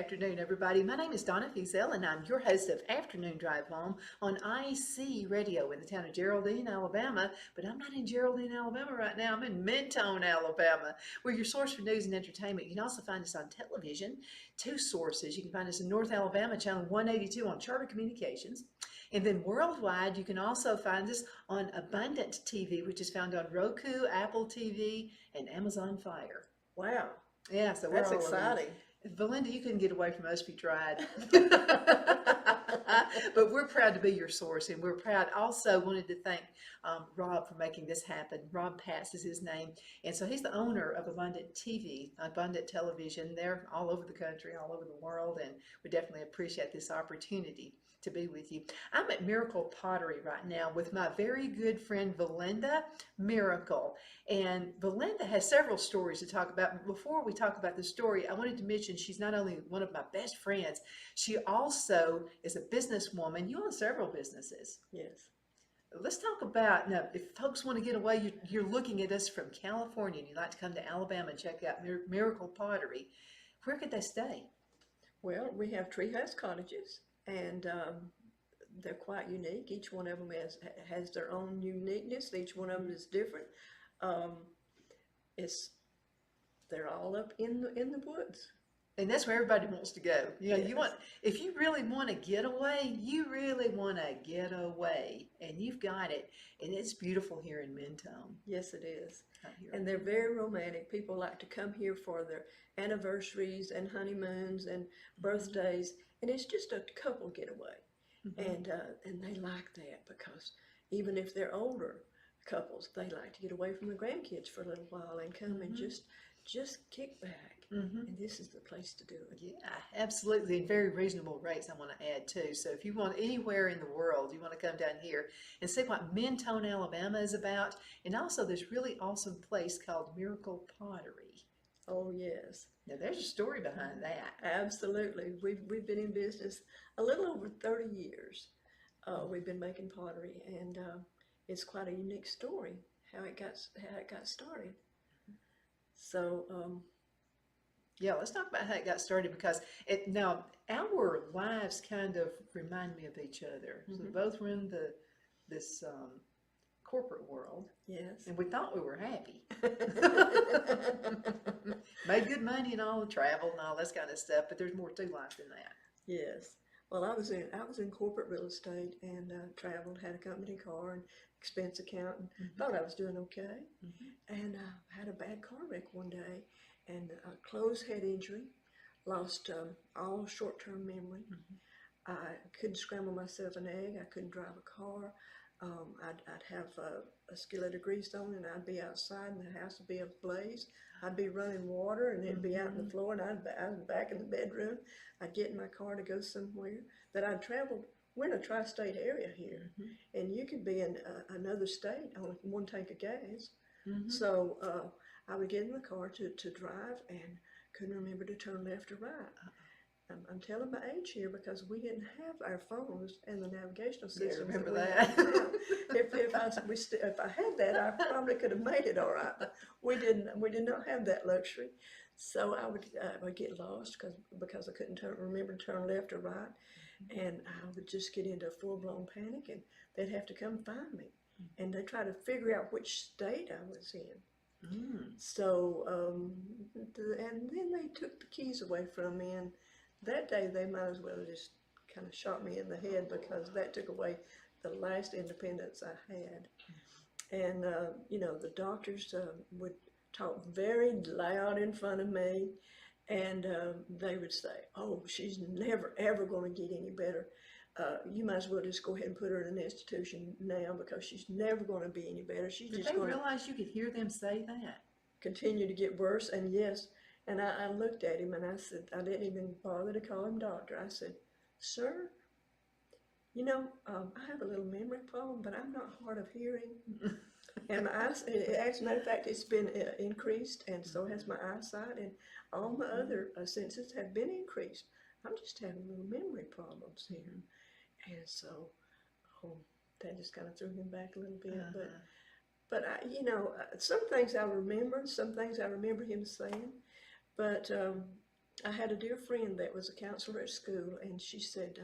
afternoon, everybody. My name is Donna Fiesel, and I'm your host of Afternoon Drive Home on IC Radio in the town of Geraldine, Alabama. But I'm not in Geraldine, Alabama right now. I'm in Mentone, Alabama. We're your source for news and entertainment. You can also find us on television, two sources. You can find us in North Alabama, channel 182 on Charter Communications. And then worldwide, you can also find us on Abundant TV, which is found on Roku, Apple TV, and Amazon Fire. Wow, Yeah, so we're that's all over. exciting. Valinda, you couldn't get away from us if you tried. But we're proud to be your source, and we're proud. Also, wanted to thank Rob for making this happen. Rob Patz is his name, and so he's the owner of Abundant TV, Abundant Television. They're all over the country, all over the world, and we definitely appreciate this opportunity to be with you. I'm at Miracle Pottery right now with my very good friend Valinda Miracle. And Valinda has several stories to talk about. But before we talk about the story, I wanted to mention she's not only one of my best friends, she also is a businesswoman. You own several businesses. Yes. Let's talk about, now, if folks want to get away, you're looking at us from California and you'd like to come to Alabama and check out Miracle Pottery, where could they stay? Well, we have treehouse cottages, and they're quite unique. Each one of them has their own uniqueness. Each one of them is different. It's they're all up in the woods. And that's where everybody wants to go. You know, Yes. if you really want to get away, you really want to get away, and you've got it. And it's beautiful here in Mentone. Yes, it is. Out here. And they're very romantic. People like to come here for their anniversaries and honeymoons and birthdays, and it's just a couple getaway. And they like that because even if they're older couples, they like to get away from the grandkids for a little while and come and just kick back. And this is the place to do it. Yeah, absolutely. And very reasonable rates, I want to add too. So if you want anywhere in the world, you want to come down here and see what Mentone, Alabama is about. And also this really awesome place called Miracle Pottery. Oh, yes. Now there's a story behind that. Absolutely. We've been in business a little over 30 years. We've been making pottery, and it's quite a unique story how it got started. So yeah, let's talk about how it got started, because now our lives kind of remind me of each other. So both were in this corporate world. yes. And we thought we were happy. Made good money and all, traveled and all this kind of stuff, but there's more to life than that. Yes. Well, I was in corporate real estate and traveled, had a company car and expense account, and thought I was doing okay. And I had a bad car wreck one day, and a closed head injury, lost all short-term memory. I couldn't scramble myself an egg. I couldn't drive a car. I'd have a skillet of grease on, and I'd be outside, and the house would be ablaze. I'd be running water, and it'd be out on the floor, and I'd be back in the bedroom. I'd get in my car to go somewhere. But I'd traveled. We're in a tri-state area here, and you could be in another state on one tank of gas. So I would get in the car to drive, and couldn't remember to turn left or right. I'm telling my age here because we didn't have our phones and the navigational systems. Yeah, remember we that. have now. If I had that, I probably could have made it all right. But we didn't. We did not have that luxury. So I would get lost because I couldn't remember to turn left or right, and I would just get into a full-blown panic, and they'd have to come find me, and they try to figure out which state I was in. So and then they took the keys away from me, and that day they might as well just kind of shot me in the head, because that took away the last independence I had. And you know, the doctors would talk very loud in front of me, and they would say, "Oh, she's never ever going to get any better. You might as well just go ahead and put her in an institution now, because she's never going to be any better. She's Did just they going to realize you could hear them say that? continue to get worse." And yes, and I looked at him and I said, I didn't even bother to call him doctor. I said, "Sir, you know, I have a little memory problem, but I'm not hard of hearing." And my eyes, as a matter of fact, it's been increased, and so has my eyesight, and all my other senses have been increased. I'm just having little memory problems here. And so, that just kind of threw him back a little bit. But I, you know, some things I remember, some things I remember him saying. But I had a dear friend that was a counselor at school, and she said,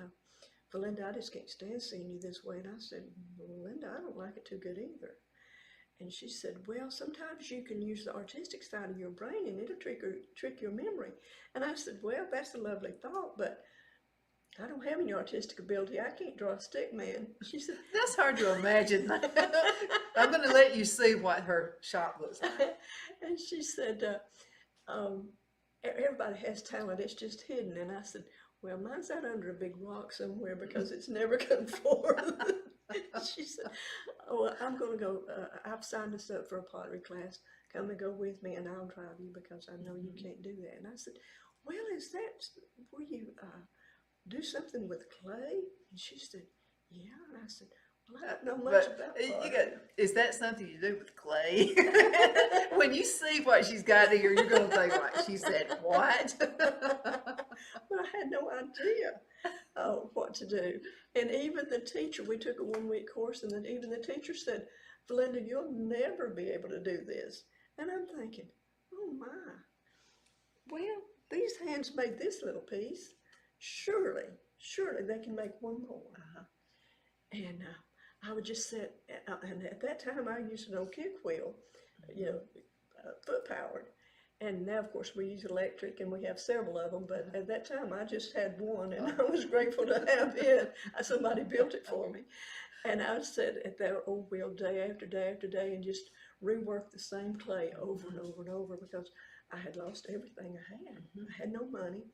Valinda, I just can't stand seeing you this way. And I said, well, Linda, I don't like it too good either. And she said, well, sometimes you can use the artistic side of your brain and it'll trick your memory. And I said, well, that's a lovely thought, but I don't have any artistic ability. I can't draw a stick man. She said, That's hard to imagine. I'm going to let you see what her shop looks like. and she said, everybody has talent, it's just hidden. And I said, well, mine's out under a big rock somewhere because it's never come forth. She said, oh, I'm going to go, I've signed us up for a pottery class. Come and go with me and I'll drive you because I know you can't do that. And I said, well, is that where you do something with clay? And she said, yeah. And I said, well, I don't know much about pottery. Is that something you do with clay? When you see what she's got here, you're going to think like, she said, what? But I had no idea what to do. And even the teacher, we took a 1-week course, and then even the teacher said, Valinda, you'll never be able to do this. And I'm thinking, oh my, well, these hands made this little piece. Surely they can make one more. And I would just sit, and at that time I used an old kick wheel, foot powered. And now, of course, we use electric, and we have several of them, but at that time I just had one, and I was grateful to have it. Somebody built it for me. And I sat at that old wheel day after day after day and just reworked the same clay over and over and over because I had lost everything I had. I had no money,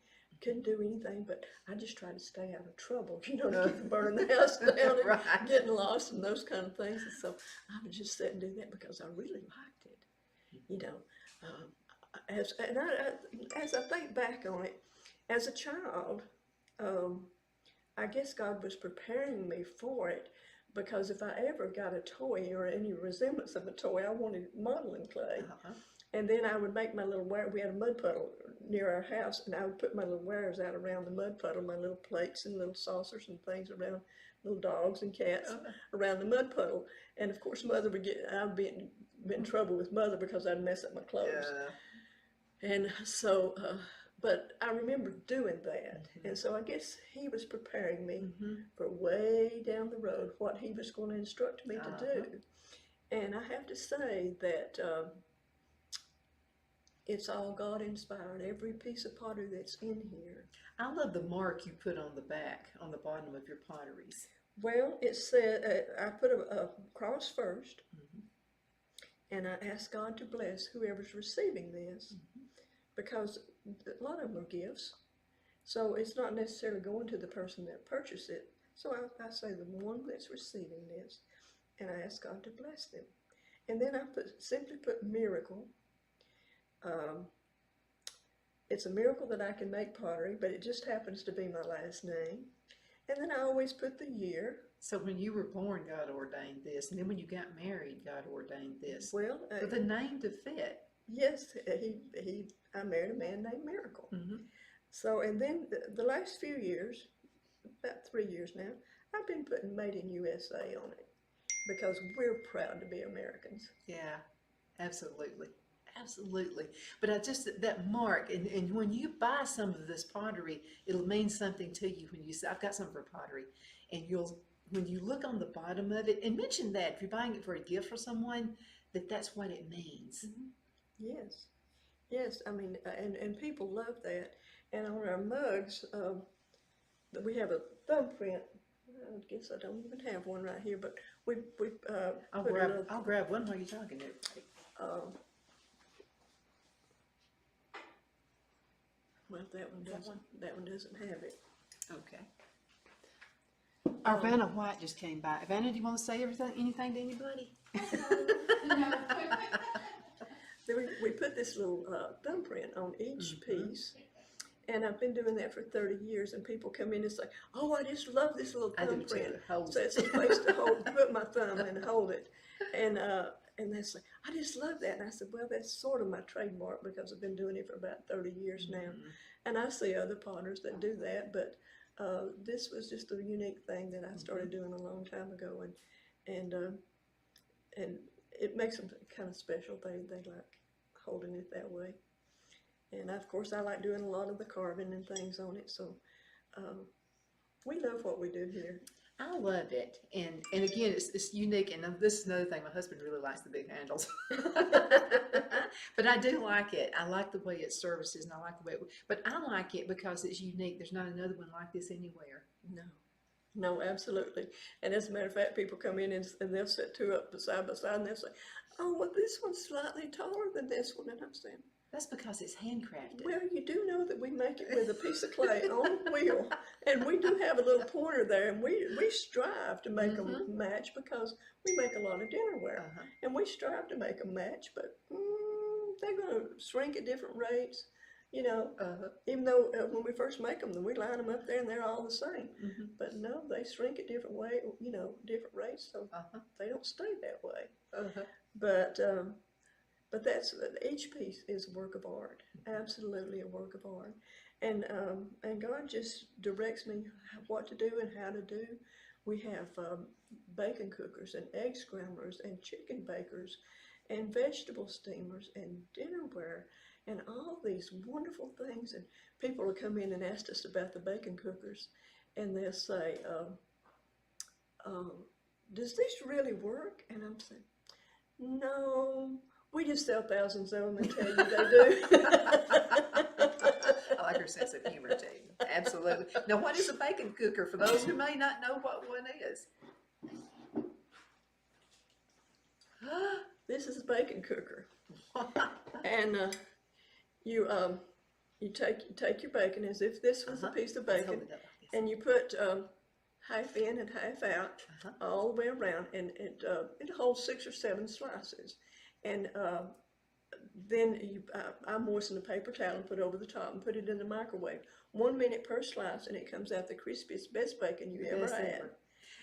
couldn't do anything, but I just tried to stay out of trouble, to keep from burning the house down and getting lost and those kind of things. And so I would just sit and do that because I really liked it, As I think back on it, as a child, I guess God was preparing me for it because if I ever got a toy or any resemblance of a toy, I wanted modeling clay. And then I would make my little wire. We had a mud puddle near our house, and I would put my little wires out around the mud puddle, my little plates and little saucers and things around, little dogs and cats around the mud puddle. And of course, I'd be in trouble with Mother because I'd mess up my clothes. And so, but I remember doing that. And so I guess he was preparing me for way down the road what he was going to instruct me to do. And I have to say that it's all God inspired, every piece of pottery that's in here. I love the mark you put on the back, on the bottom of your potteries. Well, it said, I put a cross first, and I asked God to bless whoever's receiving this, because a lot of them are gifts. So it's not necessarily going to the person that purchased it. So I say the one that's receiving this, and I ask God to bless them. And then I simply put miracle. It's a miracle that I can make pottery, but it just happens to be my last name. And then I always put the year. So when you were born, God ordained this, and then when you got married, God ordained this. Well, for the name to fit. Yes, I married a man named Miracle. So, and then the last few years, about 3 years now, I've been putting Made in USA on it because we're proud to be Americans. Yeah, absolutely. Absolutely. But that mark, and when you buy some of this pottery, it'll mean something to you when you say, I've got some for pottery. And when you look on the bottom of it, and mention that if you're buying it for a gift for someone, that's what it means. Yes. Yes, I mean, and people love that. And on our mugs, we have a thumbprint. I guess I don't even have one right here, but I'll grab one while you're talking to everybody. Well, that one doesn't have it. Okay. Our Vanna White just came by. Vanna, do you want to say anything to anybody? We put this little thumbprint on each piece, and I've been doing that for 30 years, and people come in and say, oh, I just love this little thumbprint. So it's a place to put my thumb and hold it. And they say, I just love that. And I said, well, that's sort of my trademark because I've been doing it for about 30 years now. And I see other potters that do that, but this was just a unique thing that I started doing a long time ago. And it makes them kind of special. They like holding it that way. And of course, I like doing a lot of the carving and things on it. So um, we love what we do here. I love it, and again, it's unique. And this is another thing. My husband really likes the big handles, but I do like it. I like the way it services, and I like the way. But I like it because it's unique. There's not another one like this anywhere. No, no, absolutely. And as a matter of fact, people come in and they'll set two up side by side and they'll say, "Oh, well, this one's slightly taller than this one." And I'm saying, That's because it's handcrafted. well, you do know that we make it with a piece of clay on a wheel, and we do have a little pointer there, and we strive to make them match because we make a lot of dinnerware, and we strive to make them match, but they're going to shrink at different rates, you know. Even though when we first make them, we line them up there and they're all the same, but no, they shrink at different way, you know, different rates, so they don't stay that way. But that's, each piece is a work of art, absolutely a work of art. And God just directs me what to do and how to do. We have bacon cookers and egg scramblers and chicken bakers and vegetable steamers and dinnerware and all these wonderful things. And people will come in and ask us about the bacon cookers, and they'll say, does this really work? And I'm saying, no. We just sell thousands of them and tell you they do. I like her sense of humor too. Absolutely. Now, what is a bacon cooker for those who may not know what one is? This is a bacon cooker, and you take your bacon as if this was a piece of bacon, and you put half in and half out all the way around, and it holds 6 or 7 slices. And then I moisten a paper towel and put it over the top and put it in the microwave. 1 minute per slice, and it comes out the crispiest, best bacon you ever had.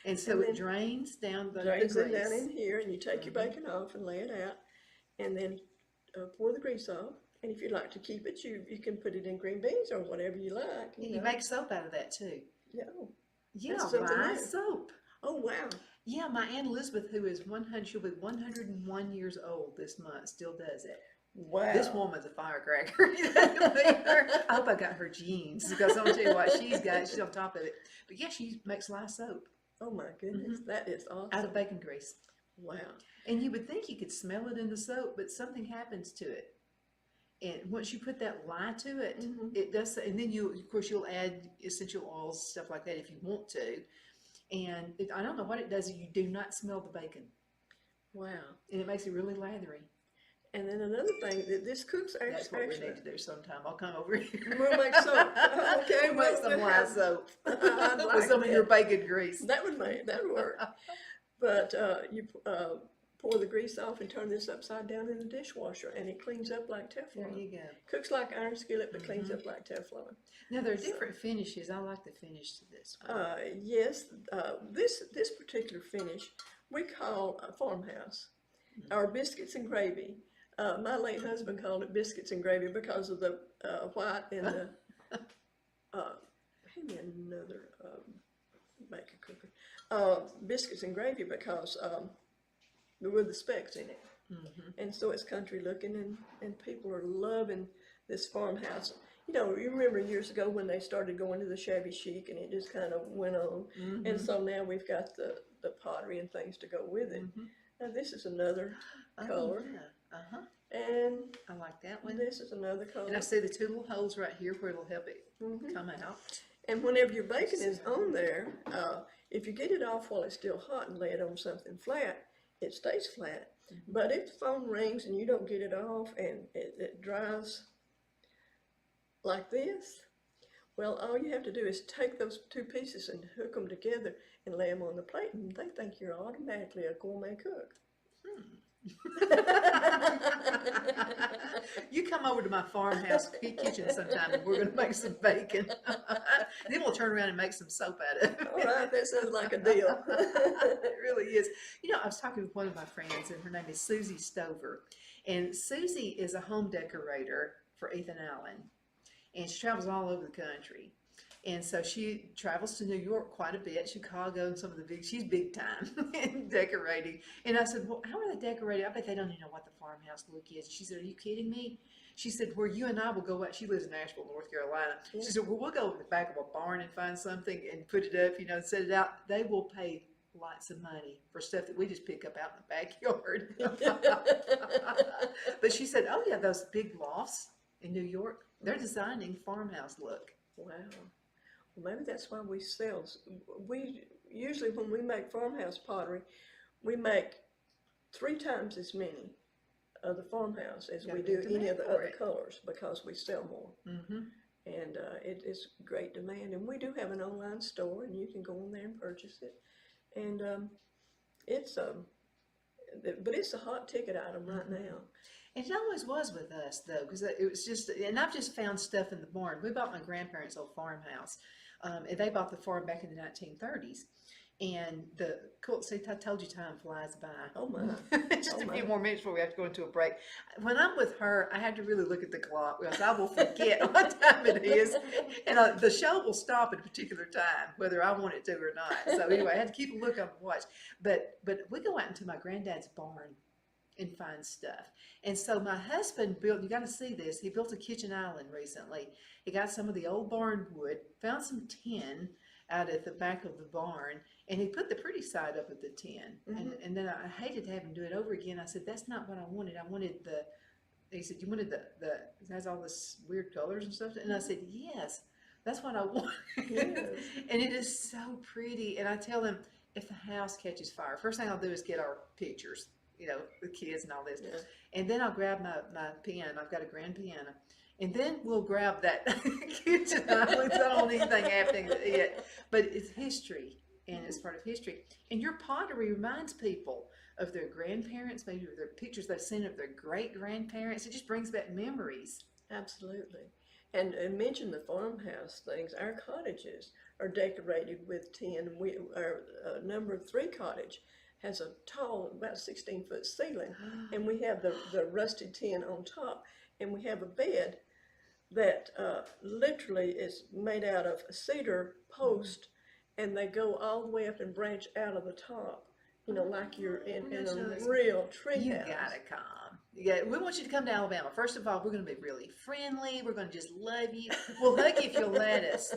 And so it drains down the grease. It down in here, and you take your bacon off and lay it out, and then pour the grease off. And if you like to keep it, you can put it in green beans or whatever you like. You make soap out of that too. Yeah. Yeah, lye soap. Oh, wow. Yeah, my Aunt Elizabeth, who is 100, she'll be 101 years old this month, still does it. Wow. This woman's a firecracker. I hope I got her genes, because I'm going to tell you what she's got. She's on top of it. But yeah, she makes lye soap. Oh my goodness, that is awesome. Out of bacon grease. Wow. And you would think you could smell it in the soap, but something happens to it. And once you put that lye to it, it does. And then of course, you'll add essential oils, stuff like that, if you want to. And I don't know what it does. You do not smell the bacon. Wow. And it makes it really lathery. And then another thing, that this cooks actually. That's what we need to do sometime. I'll come over here. We'll make soap. Okay, we'll make some lye soap with some of your bacon grease. That would work. But you pour the grease off and turn this upside down in the dishwasher, and it cleans up like Teflon. There you go. Cooks like iron skillet, but cleans up like Teflon. Now there are different finishes. I like the finish to this one. Yes, this particular finish we call a farmhouse, or biscuits and gravy. My late husband called it biscuits and gravy because of the white and the. Hand me another bacon cooker. Biscuits and gravy because with the specks in it, and so it's country looking, and people are loving this farmhouse. You know, you remember years ago when they started going to the shabby chic, and it just kind of went on, and so now we've got the pottery and things to go with it. Now this is another color. And I like that one. This is another color. And I see the 2 little holes right here where it'll help it come out. And whenever your bacon is on there, if you get it off while it's still hot and lay it on something flat, it stays flat. But if the phone rings and you don't get it off and it dries like this, well, all you have to do is take those 2 pieces and hook them together and lay them on the plate, and they think you're automatically a gourmet cook. You come over to my farmhouse kitchen sometime, and we're going to make some bacon. Then we'll turn around and make some soap out of it. All right, that sounds like a deal. It really is. You know, I was talking with one of my friends, and her name is Susie Stover. And Susie is a home decorator for Ethan Allen. And she travels all over the country. And so she travels to New York quite a bit, Chicago, and some of the she's big time in decorating. And I said, well, how are they decorating? I bet they don't even know what the farmhouse look is. She said, are you kidding me? She said, where you and I will go out, she lives in Nashville, North Carolina. Yeah. She said, well, we'll go in the back of a barn and find something and put it up, and set it out. They will pay lots of money for stuff that we just pick up out in the backyard. But she said, oh yeah, those big lofts in New York, they're designing farmhouse look. Wow. Well, maybe that's why we sell. We usually, when we make farmhouse pottery, we make 3 times as many of the farmhouse as Got we a do big any demand of the for other it. colors because we sell more. Mm-hmm. And it is great demand. And we do have an online store, and you can go on there and purchase it. And it's but it's a hot ticket item right now. And it always was with us, though, because it was just, and I've just found stuff in the barn. We bought my grandparents' old farmhouse, and they bought the farm back in the 1930s. And see, I told you time flies by. Oh my. Just Oh a my. few more minutes before we have to go into a break. When I'm with her, I have to really look at the clock because I will forget what time it is. And the show will stop at a particular time, whether I want it to or not. So anyway, I had to keep a look on the watch. But we go out into my granddad's barn and find stuff. And so my husband built, you got to see this, he built a kitchen island recently. He got some of the old barn wood, found some tin out at the back of the barn, and he put the pretty side up of the tin. And then I hated to have him do it over again. I said, that's not what I wanted. I wanted he said, you wanted it has all this weird colors and stuff? And I said, yes, that's what I wanted. Yes. And it is so pretty. And I tell him, if the house catches fire, first thing I'll do is get our pictures, the kids and all this. Yeah. And then I'll grab my pen. I've got a grand piano. And then we'll grab that kitchen island. I don't want anything happening to it. But it's history, and it's part of history. And your pottery reminds people of their grandparents, maybe of their pictures they've seen of their great-grandparents. It just brings back memories. Absolutely. And mention the farmhouse things. Our cottages are decorated with tin. Our number 3 cottage has a tall, about 16-foot ceiling, and we have the rusted tin on top, and we have a bed that literally is made out of a cedar post, and they go all the way up and branch out of the top, like you're in a real tree You house. gotta come. Yeah, we want you to come to Alabama. First of all, we're going to be really friendly. We're going to just love you. We'll hug you if you'll let us.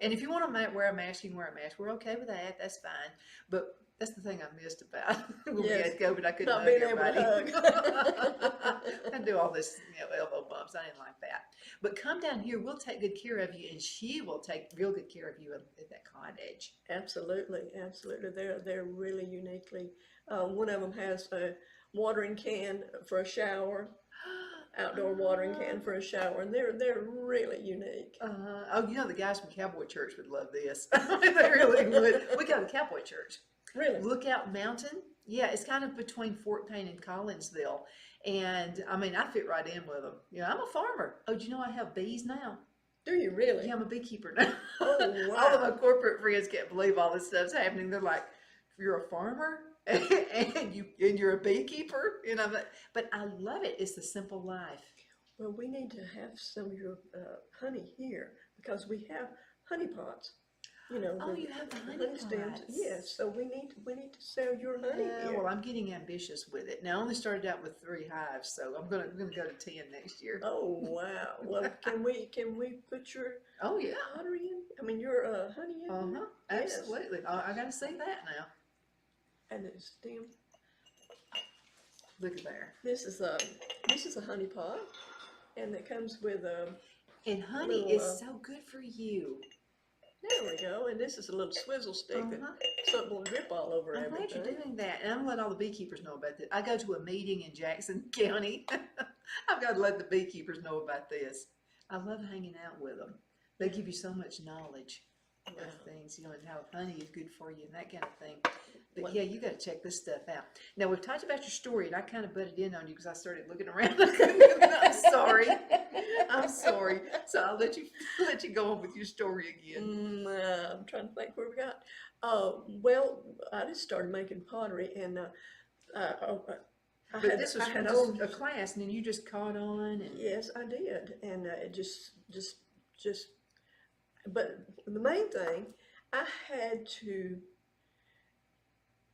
And if you want to wear a mask, you can wear a mask. We're okay with that. That's fine. But that's the thing I missed about when we had COVID. I couldn't Not hug being everybody. able to hug. I do all this, elbow bumps. I didn't like that. But come down here. We'll take good care of you, and she will take real good care of you at that cottage. Absolutely, absolutely. They're really uniquely. One of them has a watering can for a shower, outdoor watering can for a shower, and they're really unique. Oh, the guys from Cowboy Church would love this. They really would. We go to Cowboy Church. Really? Lookout Mountain. Yeah, it's kind of between Fort Payne and Collinsville. And I fit right in with them. I'm a farmer. Oh, do you know I have bees now? Do you really? Yeah, I'm a beekeeper now. Oh, wow. All of my corporate friends can't believe all this stuff's happening. They're like, you're a farmer and you're a beekeeper? But I love it. It's the simple life. Well, we need to have some of your honey here because we have honey pots. You have the honey stems. pots. Yes, so we need to sell your honey Yeah, here. well, I'm getting ambitious with it. Now, I only started out with 3 hives, so I'm gonna go to 10 next year. Oh wow! Well, can we put your Oh yeah, pottery in? Your honey in? There? Yes. absolutely. I gotta see that now. And the stem. Look at there. This is a honey pot, and it comes with a. And honey little, is so good for you. There we go. And this is a little swizzle stick so it won't drip all over I'm glad everything. you're doing that. And I'm gonna let all the beekeepers know about this. I go to a meeting in Jackson County. I've got to let the beekeepers know about this. I love hanging out with them. They give you so much knowledge of things, and how honey is good for you and that kind of thing. But yeah, you got to check this stuff out. Now, we've talked about your story, and I kind of butted in on you because I started looking around. I'm sorry. I'm sorry. So I'll let you go on with your story again. I'm trying to think where we got. Well, I just started making pottery, and But this was I had just a class, and then you just caught on. And yes, I did, and it just. But the main thing, I had to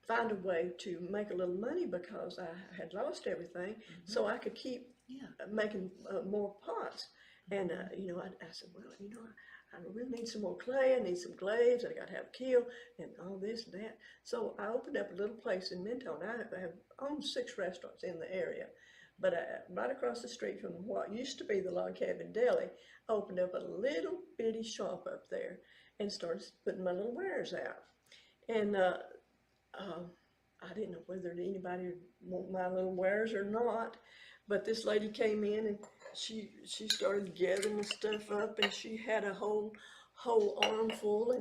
find a way to make a little money because I had lost everything, so I could keep making more pots. And, you know, I said, well, you know, I really need some more clay. I need some glaze. I got to have a kiln and all this and that. So I opened up a little place in Mentone. I have owned 6 restaurants in the area. But right across the street from what used to be the Log Cabin Deli, I opened up a little bitty shop up there and started putting my little wares out. And I didn't know whether anybody would want my little wares or not, but this lady came in and she started gathering the stuff up, and she had a whole armful,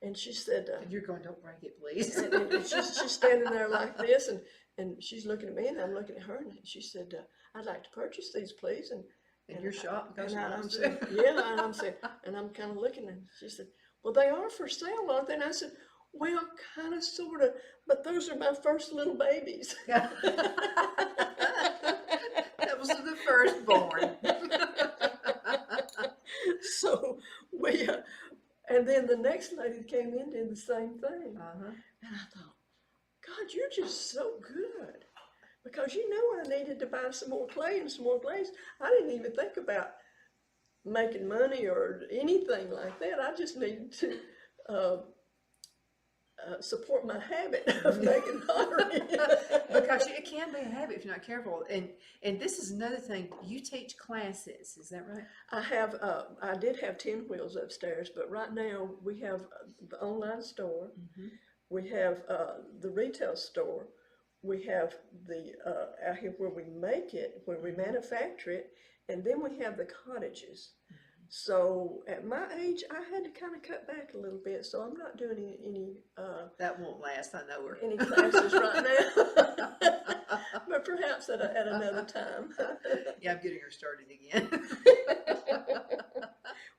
and she said, You're going, don't break it, please. and she's standing there like this, and she's looking at me, and I'm looking at her, and she said, I'd like to purchase these, please. In your shop, and I'm saying, yeah, and I'm saying, and I'm kind of looking, and she said, well, they are for sale, aren't they? And I said, well, kind of, sort of, but those are my first little babies. That was the firstborn. So we, and then the next lady came in did the same thing. And I thought, God, you're just so good. Because you know I needed to buy some more clay and some more glaze. I didn't even think about making money or anything like that. I just needed to support my habit of making pottery. Because it can be a habit if you're not careful. And this is another thing. You teach classes, is that right? I did have 10 wheels upstairs, but right now we have the online store. We have the retail store. We have the out here where we make it, where we manufacture it, and then we have the cottages. So at my age, I had to kind of cut back a little bit. So I'm not doing any that won't last, I know her. Any classes right now, but perhaps at another time. Yeah, I'm getting her started again.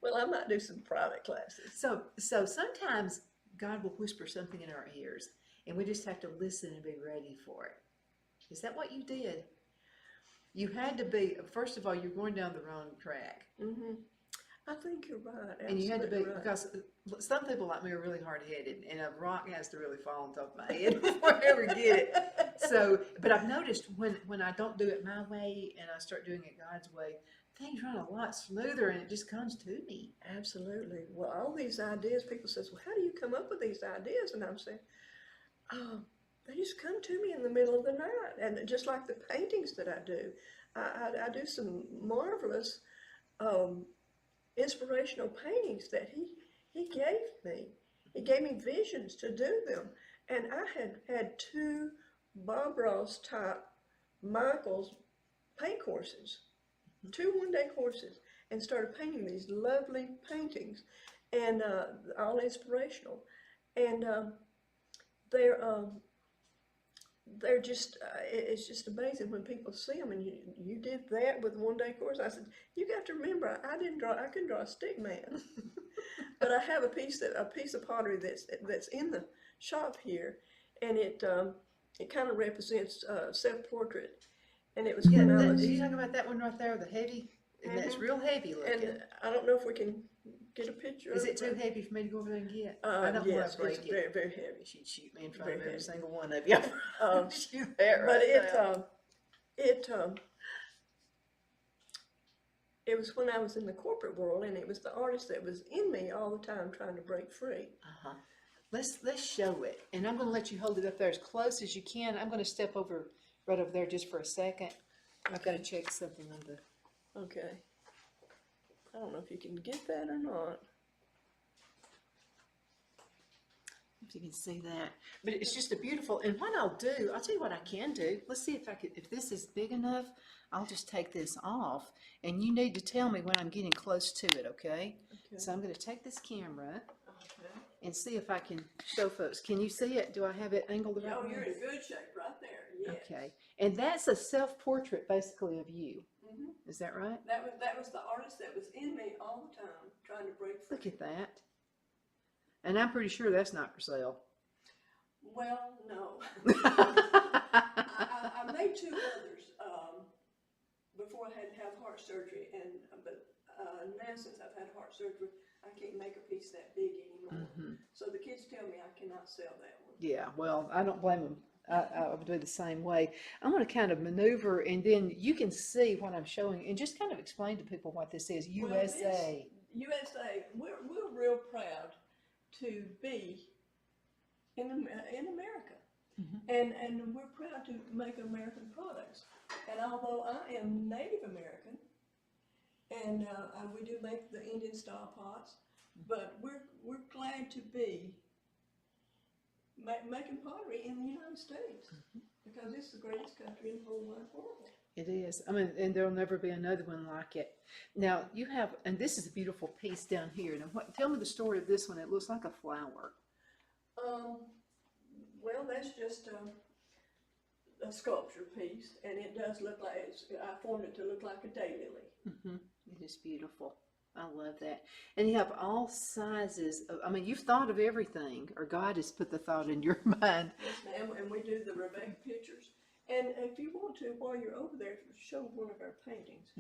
Well, I might do some private classes. So sometimes God will whisper something in our ears, and we just have to listen and be ready for it. Is that what you did? You had to be, first of all, you're going down the wrong track. I think you're right. Absolutely. And you had to be, right. because some people like me are really hard-headed, and a rock has to really fall on top of my head before I ever get it. So, but I've noticed when I don't do it my way and I start doing it God's way, things run a lot smoother and it just comes to me. Absolutely. Well, all these ideas, people says, well, how do you come up with these ideas? And I'm saying, they just come to me in the middle of the night. And just like the paintings that I do, I do some marvelous inspirational paintings that he gave me. He gave me visions to do them. And I had 2 Bob Ross type Michael's paint courses, 2 one-day courses, and started painting these lovely paintings, and all inspirational. And they're just, it's just amazing when people see them, and you did that with one-day course. I said, you got to remember, I couldn't draw a stick man. But I have a piece of pottery that's in the shop here, and it kind of represents self-portrait. And it was when I was... Are you talking about that one right there, the heavy? And that's real heavy looking. And I don't know if we can get a picture of it. Is it too heavy for me to go over there and get? I don't yes, want to break it's it. very, very heavy. She'd shoot me in front Very of every heavy. single one of you. Shoot that right But now. it was when I was in the corporate world, and it was the artist that was in me all the time trying to break free. Let's show it, and I'm going to let you hold it up there as close as you can. I'm going to step over right over there just for a second. I've got to check something on the... Okay. I don't know if you can get that or not. If you can see that, but it's just a beautiful. And what I'll do, I'll tell you what I can do. Let's see if I could. If this is big enough, I'll just take this off, and you need to tell me when I'm getting close to it. Okay. So I'm going to take this camera and see if I can show folks. Can you see it? Do I have it angled the right way? Oh, you're in good shape right there. Yes. Okay. And that's a self-portrait, basically, of you. Is that right? That was the artist that was in me all the time, trying to break free. Look at that. And I'm pretty sure that's not for sale. Well, no. I made 2 others before I had to have heart surgery, but now since I've had heart surgery, I can't make a piece that big anymore. So the kids tell me I cannot sell that one. Yeah, well, I don't blame them I would do the same way. I'm going to kind of maneuver, and then you can see what I'm showing, and just kind of explain to people what this is. Well, USA. USA, we're real proud to be in America, and we're proud to make American products. And although I am Native American, and we do make the Indian style pots, but we're glad to be making pottery in the United States, because it's the greatest country in the whole wide world. It is. I mean, and there'll never be another one like it. Now you have, and this is a beautiful piece down here. Now, tell me the story of this one. It looks like a flower. Well, that's just a sculpture piece, and it does look like I formed it to look like a daylily. It is beautiful. I love that. And you have all sizes of, I mean, you've thought of everything, or God has put the thought in your mind. Yes, ma'am, and we do the Rebecca pictures. And if you want to, while you're over there, show one of our paintings.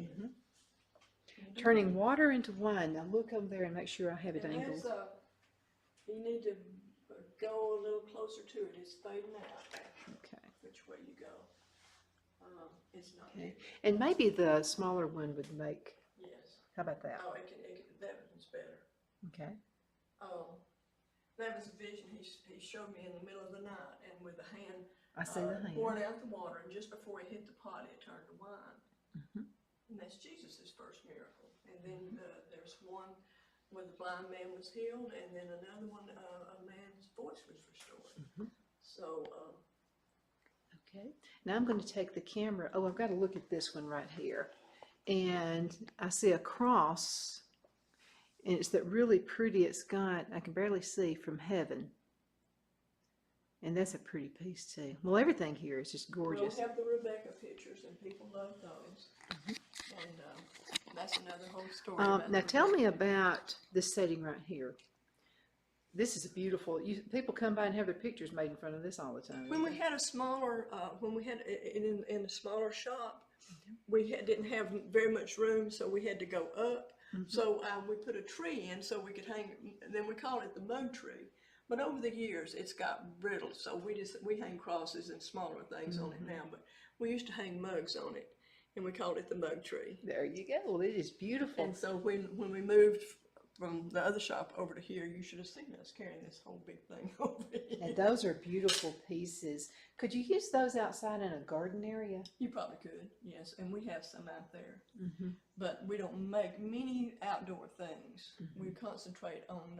Turning water into wine. Now look over there and make sure I have it angled. You need to go a little closer to it. It's fading out. Okay. Which way you go. It's not. Okay. And maybe the smaller one would make. Yes. How about that? Oh, that one's better. Okay. That was a vision he showed me in the middle of the night, and with a hand, I see the hand. pouring out the water, and just before he hit the pot, it turned to wine. And that's Jesus' first miracle. And then there's one where the blind man was healed, and then another one, a man's voice was restored. So. Okay. Now I'm going to take the camera. Oh, I've got to look at this one right here. And I see a cross, and it's that really pretty, it's got, I can barely see, from heaven. And that's a pretty piece too. Well, everything here is just gorgeous. We'll have the Rebecca pictures, and people love those. And that's another whole story. Now tell me about this setting right here. This is a beautiful, people come by and have their pictures made in front of this all the time. When we had a smaller, when we had in a smaller shop, we didn't have very much room, so we had to go up. So we put a tree in so we could hang, and then we called it the mug tree. But over the years, it's got brittle, so we hang crosses and smaller things on it now. But we used to hang mugs on it, and we called it the mug tree. There you go. Well, it is beautiful. And so when we moved from the other shop over to here, you should have seen us carrying this whole big thing over here. And those are beautiful pieces. Could you use those outside in a garden area? You probably could, yes. And we have some out there. But we don't make many outdoor things. We concentrate on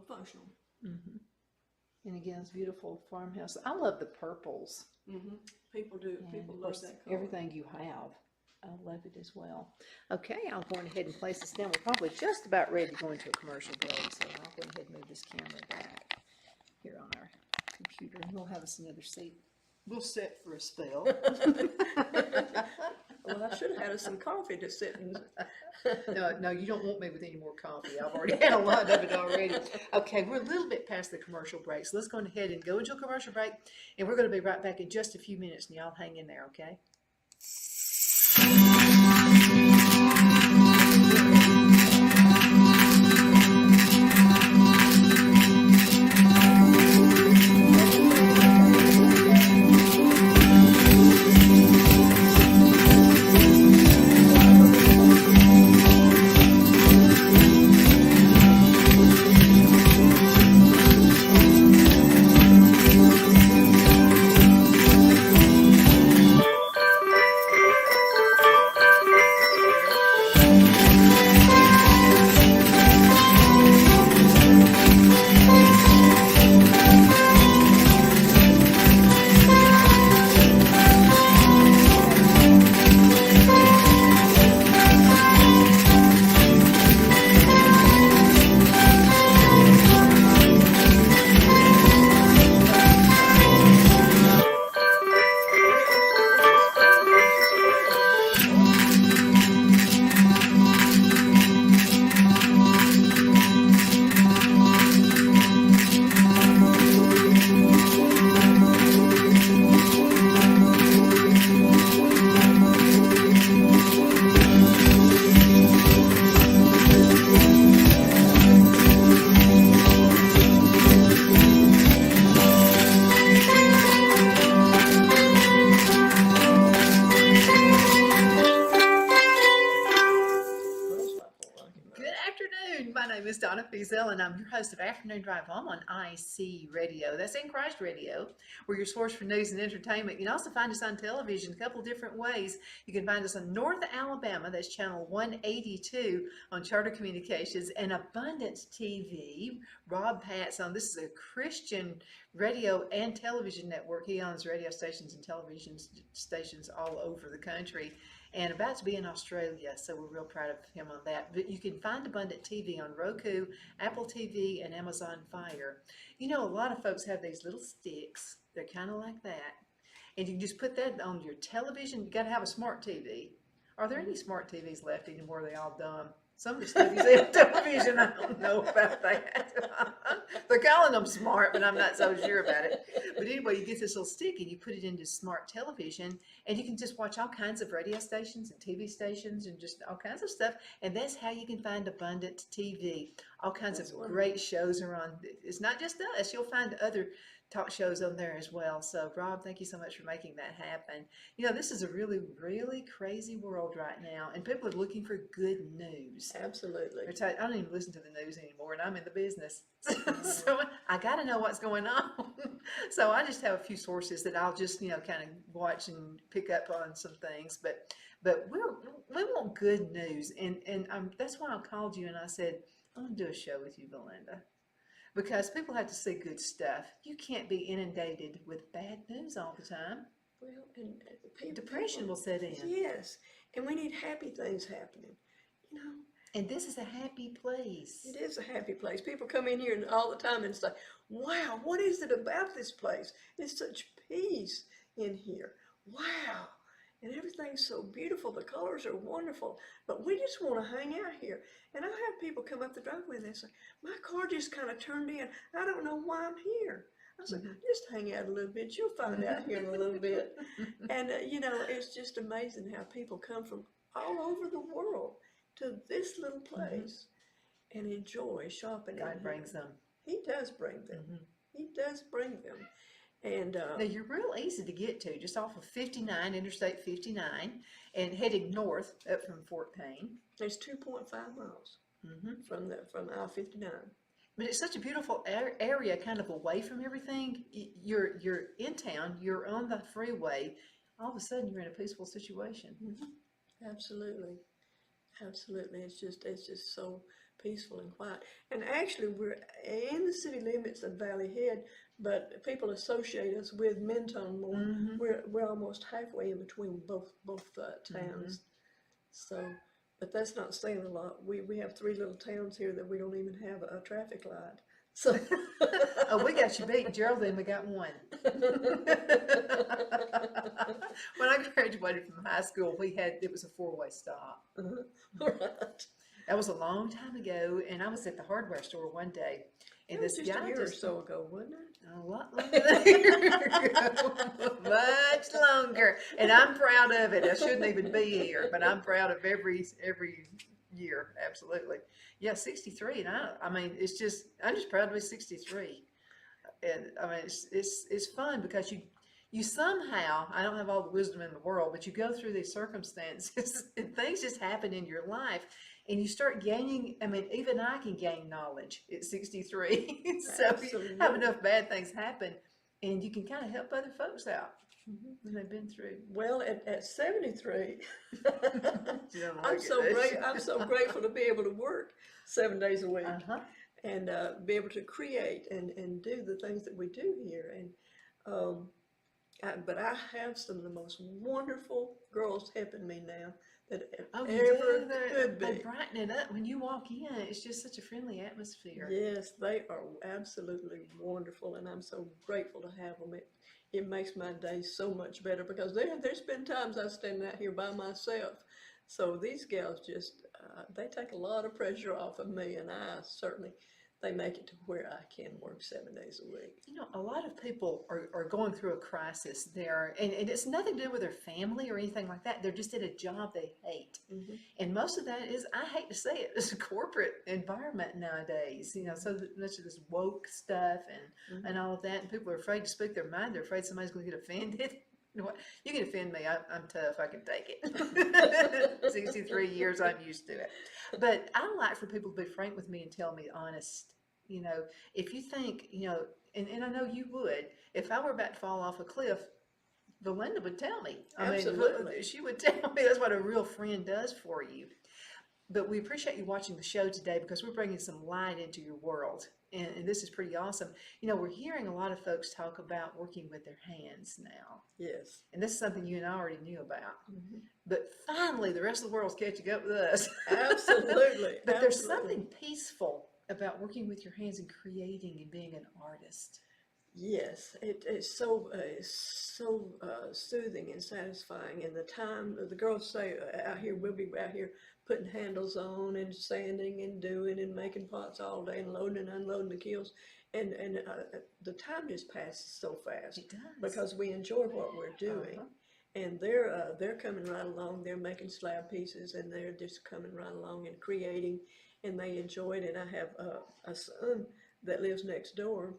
functional. And again, it's beautiful farmhouse. I love the purples. People do. And People of love course, that color. everything you have. I love it as well. Okay, I'll go ahead and place this down. We're probably just about ready to go into a commercial break, so I'll go ahead and move this camera back here on our computer, and we'll have us another seat. We'll sit for a spell. Well, I should have had us some coffee to sit and. No, you don't want me with any more coffee. I've already had a lot of it already. Okay, we're a little bit past the commercial break, so let's go ahead and go into a commercial break, and we're going to be right back in just a few minutes, and y'all hang in there, okay? Donna Fiesel, and I'm your host of Afternoon Drive Home on IC Radio. That's In Christ Radio. We're your source for news and entertainment. You can also find us on television a couple different ways. You can find us on North Alabama, that's channel 182 on Charter Communications, and Abundance TV. Rob Pat's on. This is a Christian radio and television network. He owns radio stations and television stations all over the country, and about to be in Australia, so we're real proud of him on that. But you can find Abundant TV on Roku, Apple TV, and Amazon Fire. You know, a lot of folks have these little sticks. They're kind of like that, and you can just put that on your television. You got to have a smart TV. Are there any smart TVs left anymore? Are they all dumb? Some of the studies have television, I don't know about that. They're calling them smart, but I'm not so sure about it. But anyway, you get this little stick and you put it into smart television, and you can just watch all kinds of radio stations and TV stations and just all kinds of stuff. And that's how you can find Abundant TV. All kinds of great shows are on. It's not just us. You'll find other talk shows on there as well. So Rob, thank you so much for making that happen. You know, this is a really, really crazy world right now, and people are looking for good news. Absolutely. I don't even listen to the news anymore, and I'm in the business. So I got to know what's going on. So I just have a few sources that I'll just, you know, kind of watch and pick up on some things. But we want good news, and that's why I called you and I said, I'm going to do a show with you, Valinda. Because people have to see good stuff. You can't be inundated with bad news all the time. Well, and depression will set in. Yes, and we need happy things happening, you know. And this is a happy place. It is a happy place. People come in here all the time and say, wow, what is it about this place? It's such peace in here. Wow. And everything's so beautiful. The colors are wonderful. But we just want to hang out here. And I have people come up the driveway and they say, my car just kind of turned in. I don't know why I'm here. I said, just hang out a little bit. You'll find out here in a little bit. And, you know, it's just amazing how people come from all over the world to this little place and enjoy shopping. God brings them. He does bring them. He does bring them. And now you're real easy to get to, just off of 59, Interstate 59, and heading north up from Fort Payne. There's 2.5 miles from I-59. But it's such a beautiful area, kind of away from everything. You're in town. You're on the freeway. All of a sudden, you're in a peaceful situation. Absolutely, absolutely. It's just so peaceful and quiet. And actually, we're in the city limits of Valley Head, but people associate us with Mentone more. We're almost halfway in between both towns. So, but that's not saying a lot. We have 3 little towns here that we don't even have a traffic light. So oh, we got you beat. Geraldine, we got one. When I graduated from high school, it was a 4-way stop. Right. That was a long time ago, and I was at the hardware store one day, and this just guy a year or so ago, wasn't it? A lot longer than a year ago. Much longer, and I'm proud of it. I shouldn't even be here, but I'm proud of every year. Absolutely, yeah, 63, and I mean, I'm just proud to be 63, and I mean, it's fun because you somehow, I don't have all the wisdom in the world, but you go through these circumstances and things just happen in your life. And you start gaining, I mean, even I can gain knowledge at 63. So you have enough bad things happen, and you can kind of help other folks out when they've been through. Well, at 73, I'm so grateful to be able to work 7 days a week and be able to create and do the things that we do here. And but I have some of the most wonderful girls helping me now that ever could be. They brighten it up when you walk in. It's just such a friendly atmosphere. Yes, they are absolutely wonderful, and I'm so grateful to have them. It makes my day so much better because there's been times I stand out here by myself. So these gals just, they take a lot of pressure off of me, and they make it to where I can work 7 days a week. You know, a lot of people are going through a crisis there, and it's nothing to do with their family or anything like that. They're just at a job they hate. And most of that is, I hate to say it, it's a corporate environment nowadays, you know, so much of this woke stuff and all of that, and people are afraid to speak their mind. They're afraid somebody's going to get offended. know what? You can offend me. I'm tough. I can take it. 63 years, I'm used to it. But I like for people to be frank with me and tell me honest. You know, if you think, and I know you would, if I were about to fall off a cliff, Valinda would tell me. I mean, Absolutely. she would tell me. That's what a real friend does for you. But we appreciate you watching the show today because we're bringing some light into your world. And this is pretty awesome. We're hearing a lot of folks talk about working with their hands now. Yes. And this is something you and I already knew about. Hmm. But finally, the rest of the world's catching up with us. Absolutely. But there's Absolutely. something peaceful about working with your hands and creating and being an artist. Yes, it's so soothing and satisfying. And the time the girls say out here, we'll be out here putting handles on and sanding and doing and making pots all day and loading and unloading the keels, and the time just passes so fast It does. because we enjoy what we're doing. Uh-huh. And they're coming right along. They're making slab pieces and they're just coming right along and creating, and they enjoy it. And I have a son that lives next door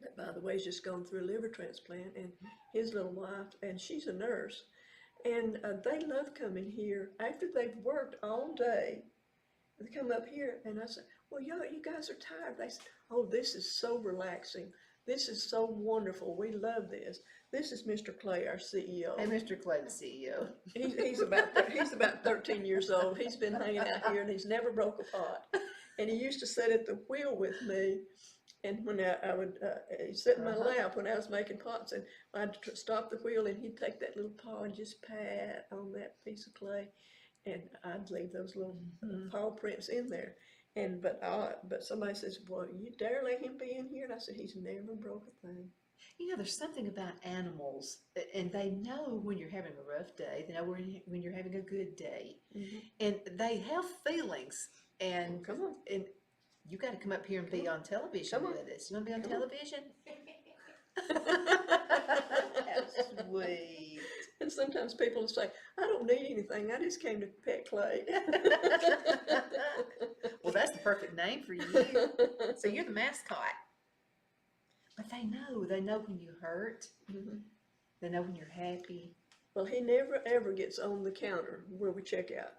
that, by the way, has just gone through a liver transplant, and his little wife, and she's a nurse, and they love coming here after they've worked all day. They come up here, and I said, "Well, you guys are tired." They said, "Oh, this is so relaxing. This is so wonderful. We love this." This is Mr. Clay, our CEO. Hey, Mr. Clay, the CEO. He's about 13 years old. He's been hanging out here, and he's never broke a pot. And he used to sit at the wheel with me. And when I would he'd sit in my lap when I was making pots, and I'd stop the wheel, and he'd take that little paw and just pat on that piece of clay, and I'd leave those little paw prints in there. And but somebody says, "Well, you dare let him be in here?" And I said, "He's never broke a thing." There's something about animals, and they know when you're having a rough day. They know when you're having a good day, and they have feelings. And Come on. and you got to come up here and be on television with us. You want to be on television? That's sweet. And sometimes people will say, "I don't need anything. I just came to pet Clay." Well, that's the perfect name for you. So you're the mascot. But they know when you hurt. They know when you're happy. Well, he never ever gets on the counter where we check out.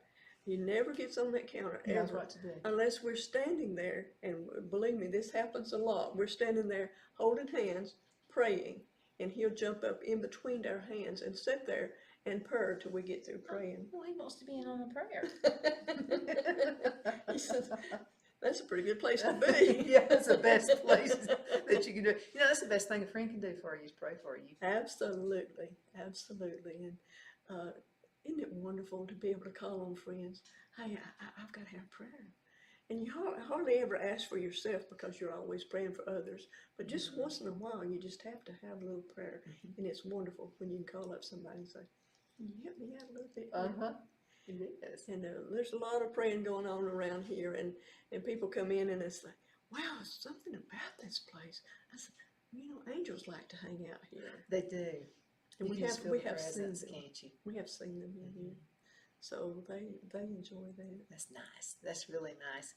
He never gets on that counter He knows ever, what to do. unless we're standing there, and believe me, this happens a lot. We're standing there holding hands, praying, and he'll jump up in between our hands and sit there and purr till we get through praying. Well, he wants to be in on the prayer. He says, "That's a pretty good place to be." Yeah, that's the best place that you can do. That's the best thing a friend can do for you is pray for you. Absolutely, absolutely. And isn't it wonderful to be able to call on friends? "Hey, I've got to have prayer." And you hardly ever ask for yourself because you're always praying for others. But just once in a while, you just have to have a little prayer. And it's wonderful when you can call up somebody and say, "Can you help me out a little bit?" It is. And there's a lot of praying going on around here. And people come in and it's like, "Wow, there's something about this place." I said, "Angels like to hang out here." They do. And You we can just feel have the presence, seen them. can't you? We have seen them in here. So they enjoy that. That's nice. That's really nice.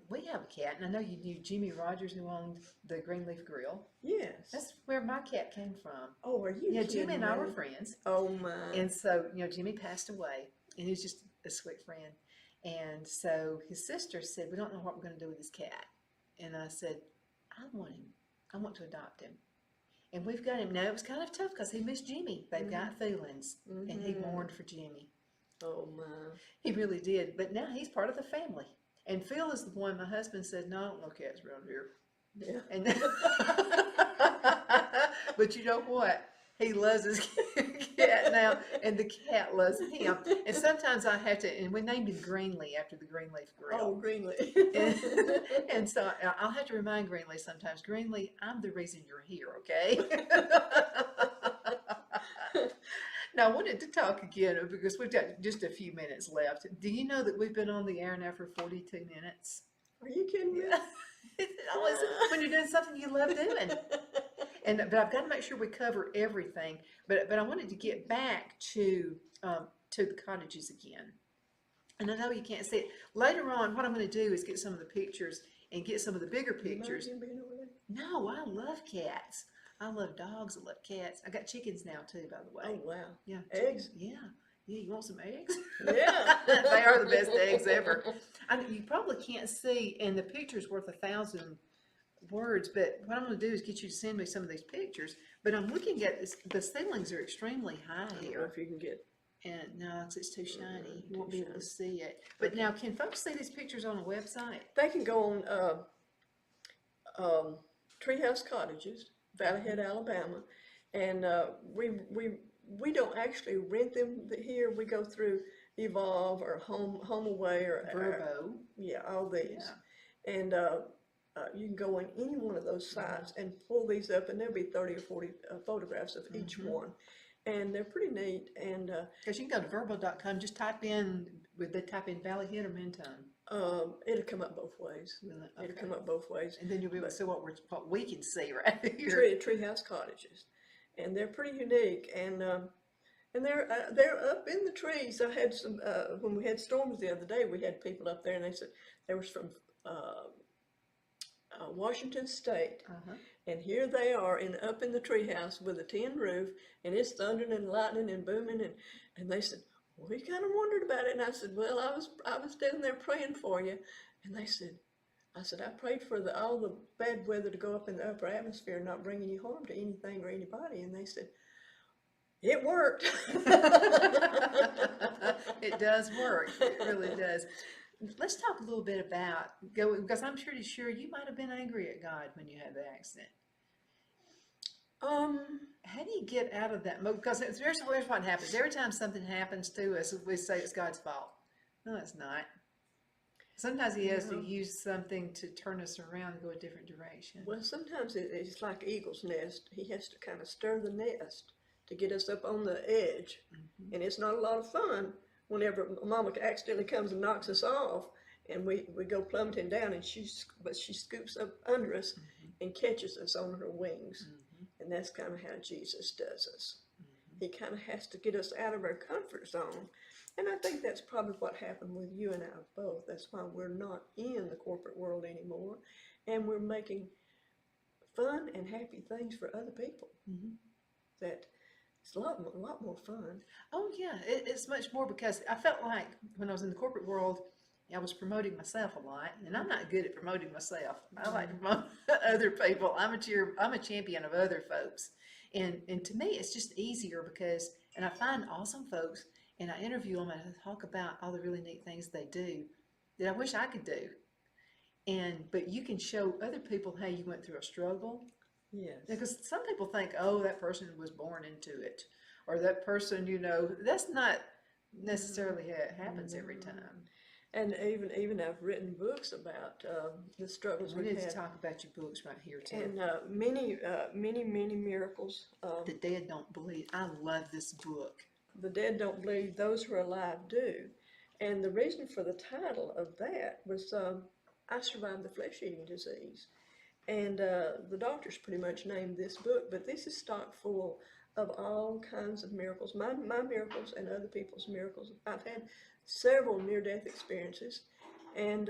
We have a cat, and I know you knew Jimmy Rogers, who owned the Greenleaf Grill. Yes. That's where my cat came from. Oh, are you Yeah, kidding Jimmy and I me? were friends. Oh my. And so, Jimmy passed away, and he was just a sweet friend. And so his sister said, "We don't know what we're going to do with this cat." And I said, "I want him. I want to adopt him." And we've got him. Now, it was kind of tough because he missed Jimmy. They've got feelings, and he mourned for Jimmy. Oh my. He really did. But now he's part of the family. And Phil is the one my husband said, "No, I don't know cats around here." Yeah. And but you know what? He loves his cat now, and the cat loves him. And sometimes I have to, and we named him Greenlee after the Greenleaf Grill. Oh, Greenlee. And so I'll have to remind Greenlee sometimes, "Greenlee, I'm the reason you're here, okay?" Now, I wanted to talk again because we've got just a few minutes left. Do you know that we've been on the air now for 42 minutes? Are you kidding me? It's always when you're doing something you love doing. But I've got to make sure we cover everything. But I wanted to get back to the cottages again. And I know you can't see it. Later on, what I'm going to do is get some of the pictures and get some of the bigger pictures. You mind him being over there? No, I love cats. I love dogs. I love cats. I got chickens now too, by the Oh way. wow. Yeah, chickens. Eggs? Yeah, yeah. You want some eggs? Yeah. They are the best eggs ever. You probably can't see, and the picture's worth 1,000 words. But what I'm going to do is get you to send me some of these pictures. But I'm looking at this. The ceilings are extremely high I don't know here, if you can get and no, it's too shiny. You won't too be able to shiny. see it. But Okay. now, can folks see these pictures on a website? They can go on um, Treehouse Cottages, Valley Head, Alabama, and we don't actually rent them here. We go through Evolve or Home Away or Verbo. yeah, all these, Yeah. and you can go on any one of those sites and pull these up, and there'll be 30 or 40 photographs of each one, and they're pretty neat. And Because you can go to verbo.com, just type in, would they type in Valley Head or Mentone? it'll come up both ways. Really? It'll Okay. come up both ways. And then you'll be able to see what we can see right here. Treehouse Cottages, and they're pretty unique. And they're up in the trees. I had some when we had storms the other day. We had people up there, and they said they was from Washington State, and here they are up in the treehouse with a tin roof, and it's thundering and lightning and booming, and they said, we kind of wondered about it, and I said, well, I was down there praying for you, and they said. I said, I prayed for all the bad weather to go up in the upper atmosphere, not bring any harm to anything or anybody. And they said, it worked. It does work. It really does. Let's talk a little bit about because I'm pretty sure you might have been angry at God when you had the accident. How do you get out of that mode? Because here's what happens. Every time something happens to us, we say it's God's fault. No, it's not. Sometimes he has to use something to turn us around and go a different direction. Well, sometimes it's like eagle's nest. He has to kind of stir the nest to get us up on the edge. And it's not a lot of fun whenever Mama accidentally comes and knocks us off, and we go plummeting down, and she scoops up under us and catches us on her wings. And that's kind of how Jesus does us. He kind of has to get us out of our comfort zone. And I think that's probably what happened with you and I both. That's why we're not in the corporate world anymore, and we're making fun and happy things for other people. That it's a lot more fun. Oh yeah, it's much more because I felt like when I was in the corporate world, I was promoting myself a lot, and I'm not good at promoting myself. I like to promote other people. I'm a champion of other folks, and to me, it's just easier because, and I find awesome folks. And I interview them and I talk about all the really neat things they do that I wish I could do. But you can show other people how you went through a struggle. Yes. Because some people think, oh, that person was born into it. Or that person, that's not necessarily how it happens every time. And even I've written books about the struggles We we've need had. to talk about your books right here too. And many miracles. The Dead Don't Bleed. I love this book. The dead don't bleed, those who are alive do. And the reason for the title of that was I survived the flesh-eating disease. And the doctors pretty much named this book, but this is stock full of all kinds of miracles, my miracles and other people's miracles. I've had several near-death experiences, and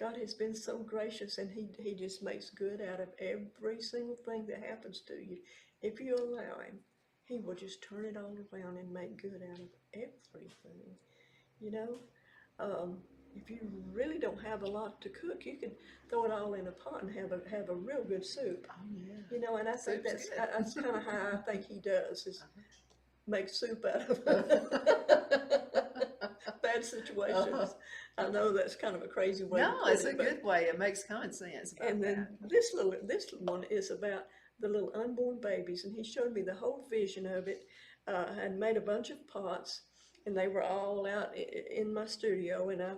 God has been so gracious, and he just makes good out of every single thing that happens to you. If you allow him, he will just turn it all around and make good out of everything. If you really don't have a lot to cook, you can throw it all in a pot and have a real good soup. Oh yeah. And I think Soup's that's kind of how I think he does, is make soup out of bad situations. I know that's kind of a crazy way to put it's it, a good way. It makes common sense about and then that. this one is about the little unborn babies, and he showed me the whole vision of it. I had made a bunch of pots, and they were all out in my studio, and I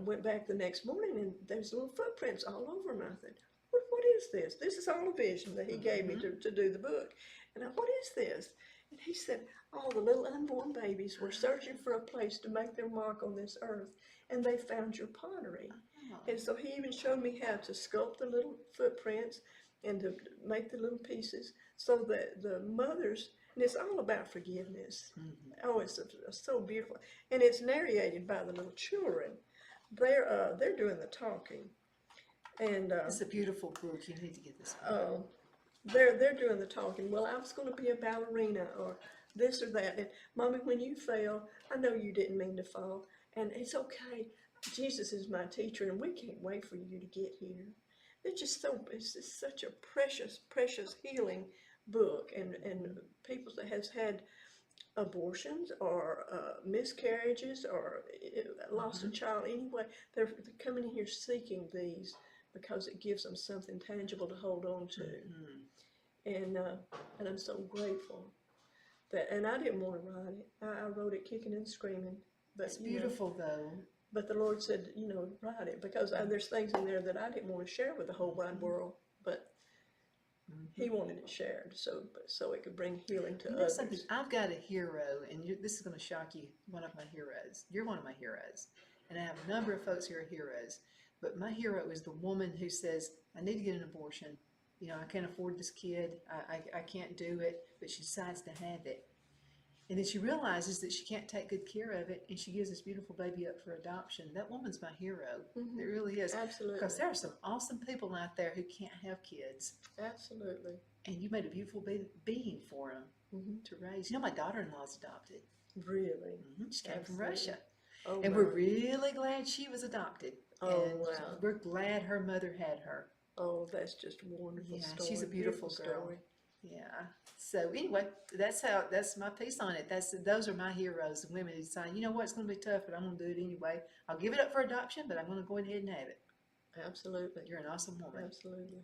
went back the next morning, and there's little footprints all over them. I thought, what is this? This is all a vision that he gave me to do the book. And what is this? And he said, all the little unborn babies were searching for a place to make their mark on this earth, and they found your pottery. And so he even showed me how to sculpt the little footprints and to make the little pieces so that the mothers, and it's all about forgiveness. Oh, it's so beautiful. And it's narrated by the little children. They're doing the talking. And It's a beautiful book. You need to get this one. uh, they're doing the talking. Well, I was going to be a ballerina or this or that. And Mommy, when you fell, I know you didn't mean to fall, and it's okay. Jesus is my teacher, and we can't wait for you to get here. It's just such a precious, precious healing book, and people that has had abortions or miscarriages or lost a child anyway, they're coming in here seeking these because it gives them something tangible to hold on to. And and I'm so grateful that, and I didn't want to write it. I wrote it kicking and screaming, but It's beautiful though. but the Lord said, write it because there's things in there that I didn't want to share with the whole wide world, but He wanted it shared so it could bring healing to You know others. something? I've got a hero, and this is going to shock you. One of my heroes. You're one of my heroes, and I have a number of folks who are heroes. But my hero is the woman who says, "I need to get an abortion. I can't afford this kid. I can't do it." But she decides to have it, and then she realizes that she can't take good care of it, and she gives this beautiful baby up for adoption. That woman's my hero. It really is. Absolutely. Because there are some awesome people out there who can't have kids. Absolutely. And you made a beautiful being for them to raise. My daughter-in-law's adopted. Really? She came from Absolutely. Russia. Oh, And my. we're really glad she was adopted. Oh, And wow. we're glad her mother had her. Oh, that's just a wonderful Yeah, story. she's a beautiful girl. Story. Yeah. So anyway, that's my piece on it. Those are my heroes, the women who decide, you know what, it's going to be tough, but I'm going to do it anyway. I'll give it up for adoption, but I'm going to go ahead and have it. Absolutely. You're an awesome woman. Absolutely.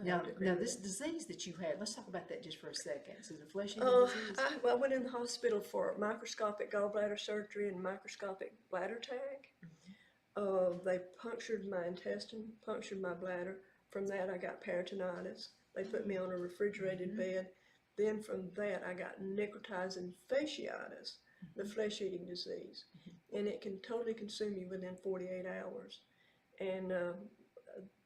Now, this disease that you had, let's talk about that just for a second. Is it a flesh-eating disease? I went in the hospital for microscopic gallbladder surgery and microscopic bladder tag. They punctured my intestine, punctured my bladder. From that, I got peritonitis. They put me on a refrigerated bed. Then from that, I got necrotizing fasciitis, the flesh-eating disease. And it can totally consume you within 48 hours. And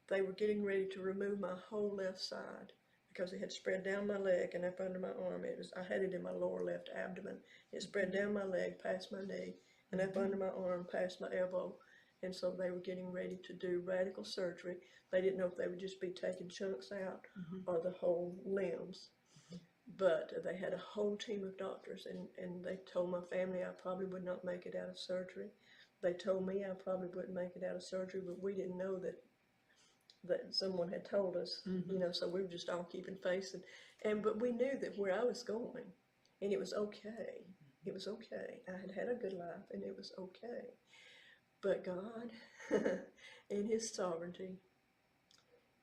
they were getting ready to remove my whole left side because it had spread down my leg and up under my arm. I had it in my lower left abdomen. It spread down my leg past my knee and up under my arm past my elbow. And so they were getting ready to do radical surgery. They didn't know if they would just be taking chunks out or the whole limbs. But they had a whole team of doctors, and they told my family I probably would not make it out of surgery. They told me I probably wouldn't make it out of surgery, but we didn't know that someone had told us, so we were just all keeping faith. But we knew that where I was going, and it was okay. It was okay. I had had a good life, and it was okay. But God, in His sovereignty,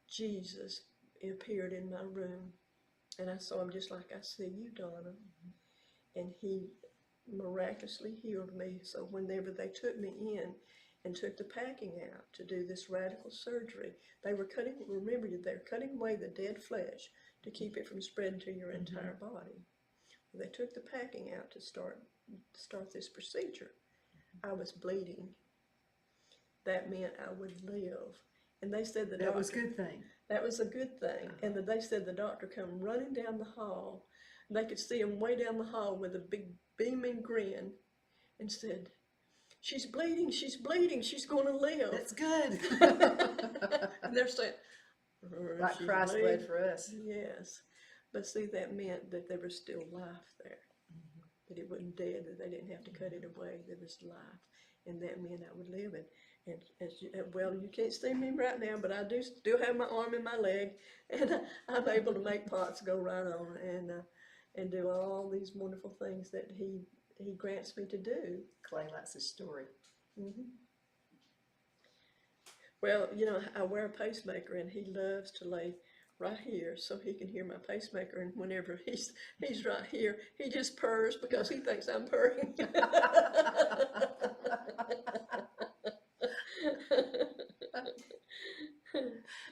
Jesus appeared in my room, and I saw Him just like I see you, Donna. And He miraculously healed me. So whenever they took me in and took the packing out to do this radical surgery, they were they're cutting away the dead flesh to keep it from spreading to your entire body. They took the packing out to start this procedure. I was bleeding. That meant I would live. And they said that was a good thing. That was a good thing. And they said the doctor come running down the hall. They could see him way down the hall with a big beaming grin and said, she's bleeding, she's going to live. That's good. And they're saying, like Christ bled for us. Yes. But see, that meant that there was still life there. That it wasn't dead, that they didn't have to cut it away. There was life. And that meant I would live. And you can't see me right now, but I do still have my arm and my leg, and I'm able to make pots go right on and do all these wonderful things that He grants me to do. Clay likes his story. Well, I wear a pacemaker, and he loves to lay right here so he can hear my pacemaker. And whenever he's right here, he just purrs because he thinks I'm purring.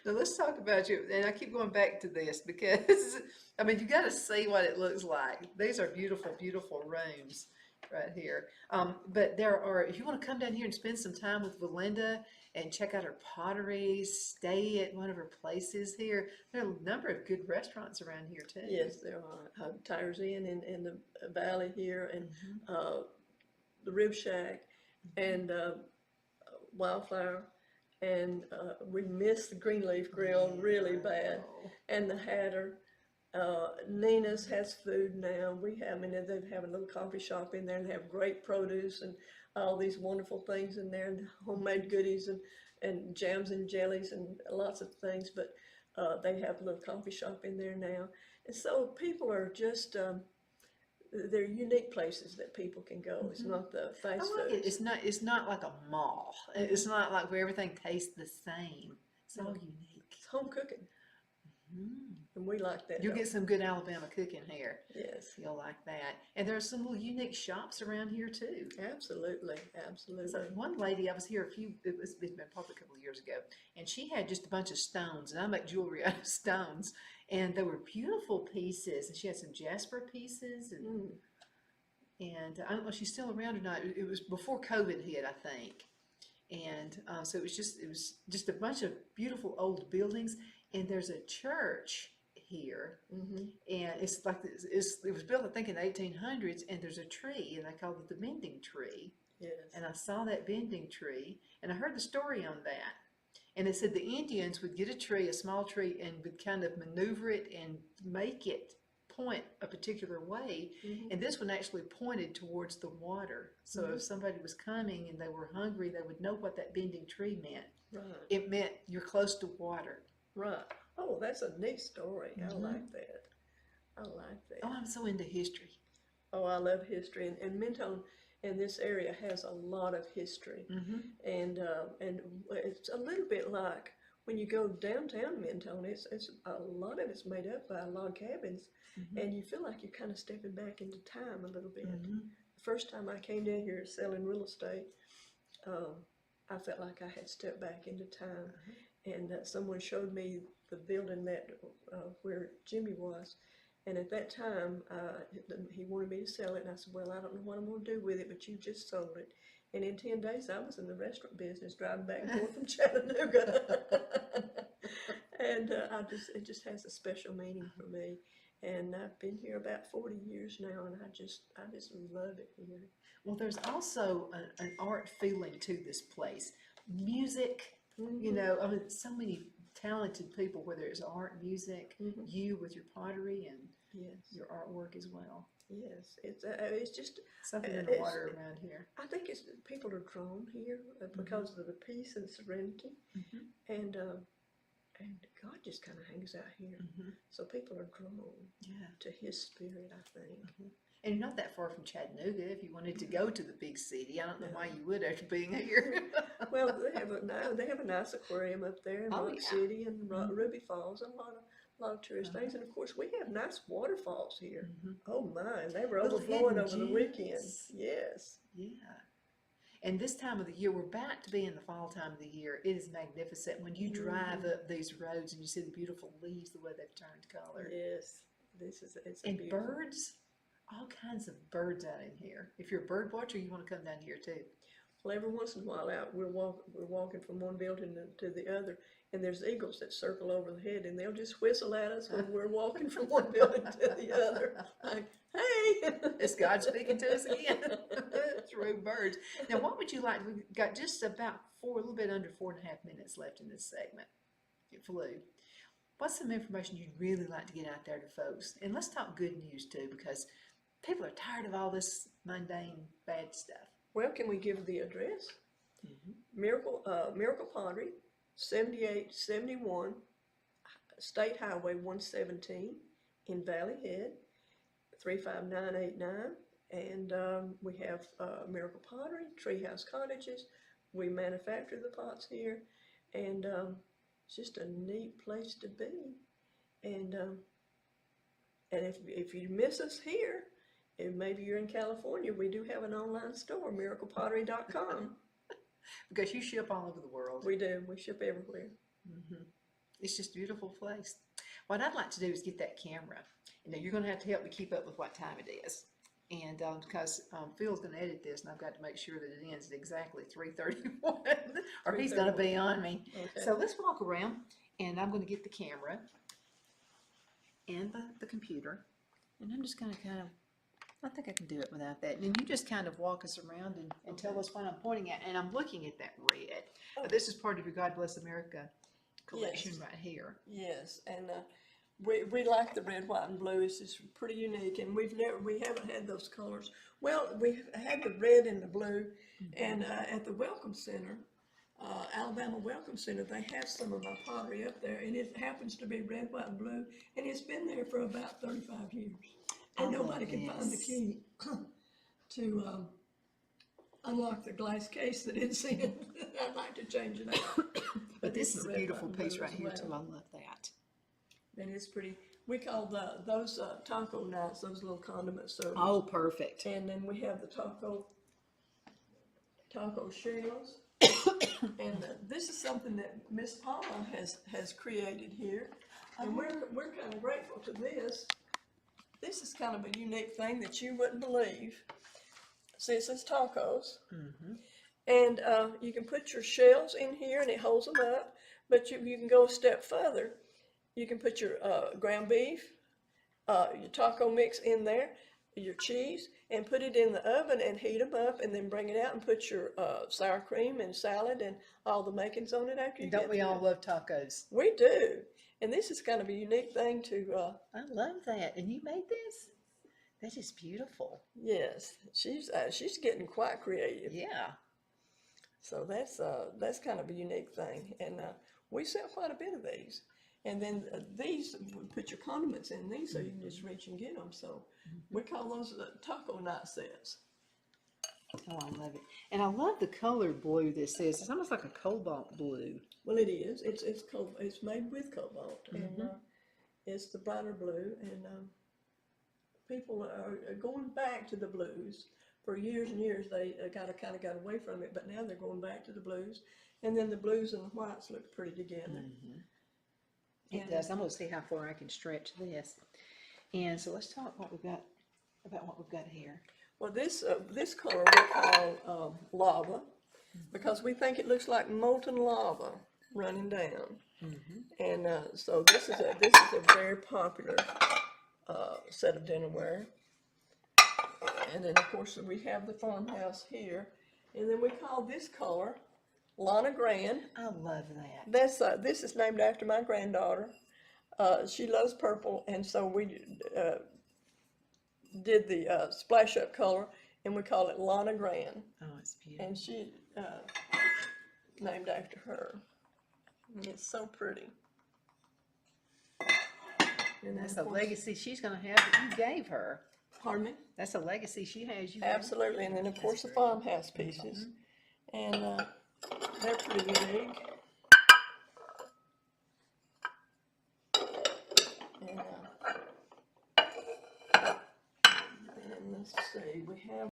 Now let's talk about you, and I keep going back to this because, you got to see what it looks like. These are beautiful, beautiful rooms right here. But if you want to come down here and spend some time with Valinda and check out her pottery, stay at one of her places here. There are a number of good restaurants around here too. Yes, there are. Tiger's Inn in the valley here, and the Rib Shack, and Wildflower, and we miss the Greenleaf Grill really bad, Oh. and the Hatter. Nina's has food now. I mean, they have a little coffee shop in there and they have great produce and all these wonderful things in there and homemade goodies and jams and jellies and lots of things. But they have a little coffee shop in there now. And so people are just, they're unique places that people can go. It's not the I fast like it. foods. It's not like a mall. It's not like where everything tastes the same. It's all No, unique. it's home cooking. Mm. And we like that. You'll Don't get some good Alabama cooking here. we? Yes, You'll like that. And there's some little unique shops around here too. absolutely, So absolutely. one lady, I was here it's been probably a couple of years ago, and she had just a bunch of stones, and I make jewelry out of stones, and they were beautiful pieces, and she had some jasper pieces, Mm. and I don't know if she's still around or not. It was before COVID hit, I think, and so it was just a bunch of beautiful old buildings, and there's a church here, Mm-hmm. and it's like it was built I think in the 1800s, and there's a tree, and they call it the bending tree. Yes. And I saw that bending tree, and I heard the story on that. And they said the Indians would get a tree, a small tree, and would kind of maneuver it and make it point a particular way. Mm-hmm. And this one actually pointed towards the water. So Mhm. if somebody was coming and they were hungry, they would know what that bending tree meant. Right. It meant you're close to water. Right. Oh, that's a neat story. I Mhm. like that. I like that. Oh, I'm so into history. Oh, I love history, and Mentone and this area has a lot of history, Mm-hmm. and it's a little bit like when you go downtown Mentone. It's a lot of it's made up by log cabins, Mm-hmm. and you feel like you're kind of stepping back into time a little bit. Mm-hmm. The first time I came down here selling real estate, I felt like I had stepped back into time, and someone showed me the building that where Jimmy was. And at that time, he wanted me to sell it, and I said, well, I don't know what I'm going to do with it, but you just sold it. And in 10 days, I was in the restaurant business, driving back and forth from Chattanooga. And it just has a special meaning for me. And I've been here about 40 years now, and I just love it here. Well, there's also an art feeling to this place. Music, you Mhm. know, I mean, so many talented people, whether it's art, music, Mhm. you with your pottery and Yes, your artwork as well. yes. It's just Something in the it's, water around here. I think it's people are drawn here because of the peace and serenity, Mm-hmm. and God just kind of hangs out here. Mm-hmm. So people are drawn Yeah. to His Spirit, I think. Mm-hmm. And you're not that far from Chattanooga if you wanted to go to the big city. I don't know why you would after being here. Well, they have a nice aquarium up there in Oh, Rock yeah. City and Mhm. Ruby Falls, and a lot of tourist things. And of course, we have nice waterfalls here. Mhm. Oh my, and they were Little overflowing hidden over the weekend. gems. Yes. Yeah. And this time of the year, we're back to being the fall time of the year. It is magnificent when you drive up these roads and you see the beautiful leaves, the way they've turned color. Yes. It's a And beautiful. birds, all kinds of birds out in here. If you're a bird watcher, you want to come down here too. Well, every once in a while we're walking from one building to the other, and there's eagles that circle over the head, and they'll just whistle at us when we're walking from one building to the other. Like, hey! Is God speaking to us again? Through birds. Now, what would you like? We've got just about a little bit under 4.5 minutes left in this segment. It flew. What's some information you'd really like to get out there to folks? And let's talk good news too, because people are tired of all this mundane, bad stuff. Well, can we give the address? Mm-hmm. Miracle Pottery, 7871 State Highway 117 in Valley Head, 35989. And we have Miracle Pottery, Treehouse Cottages. We manufacture the pots here, and it's just a neat place to be. And if you miss us here, and maybe you're in California, we do have an online store, miraclepottery.com. Because you ship all over the world. We do. We ship everywhere. Mm-hmm. It's just a beautiful place. What I'd like to do is get that camera. You know, you're going to have to help me keep up with what time it is. And because Phil's going to edit this, and I've got to make sure that it ends at exactly 3:31, or he's going to be on me. Okay. So let's walk around, and I'm going to get the camera and the computer, and I'm just going to kind of, I think I can do it without that. And you just kind of walk us around and tell us what I'm pointing at. And I'm looking at that red. This is part of your God Bless America collection Yes. right here. Yes, and we like the red, white, and blue. It's just pretty unique, and we haven't had those colors. Well, we had the red and the blue, and at the Welcome Center, Alabama Welcome Center, they have some of my pottery up there, and it happens to be red, white, and blue, and it's been there for about 35 years, and I love nobody can find the this. key to unlock the glass case that it's in. I'd like to change it out. But this it's is a red, beautiful white, and piece blue right as here well. too. I love that. And it's pretty. We call those taco nights, those little condiment servers. Oh, perfect. And then we have the taco shells. And this is something that Miss Paula has created here, and we're kind of grateful to this. This is kind of a unique thing that you wouldn't believe. See, it says tacos, and you can put your shells in here, and it holds them up. But you can go a step further. You can put your ground beef, your taco mix in there, your cheese, and put it in the oven and heat them up, and then bring it out and put your sour cream and salad and all the makings on it after you Don't get we through. all love tacos? We do. And this is kind of a unique thing to, I love that. And you made this? That is beautiful. yes, she's getting quite creative. Yeah. So that's kind of a unique thing. And we sell quite a bit of these. And then these, put your condiments in these so you can just reach and get them. So we call those taco night sets. Oh, I love it. And I love the color blue this is. It's almost like a cobalt blue. Well, it is. It's made with cobalt, and it's the brighter blue. And people are going back to the blues. For years and years, they kind of got away from it, but now they're going back to the blues. And then the blues and the whites look pretty together. It does. I'm going to see how far I can stretch this. And so let's talk about what we've got here. Well, this color we call lava, because we think it looks like molten lava running down. And so this is a very popular set of dinnerware. And then of course we have the farmhouse here, and then we call this color Lana Grand. I love that. This is named after my granddaughter. She loves purple, and so we did the splash up color, and we call it Lana Grand. Oh, it's beautiful. And she named after her. And it's so pretty. And That's then, a of course, legacy she's going to have that you gave her. pardon me? That's a legacy she has. You Absolutely. And then of course the farmhouse pieces. And they're pretty unique. And let's see, we have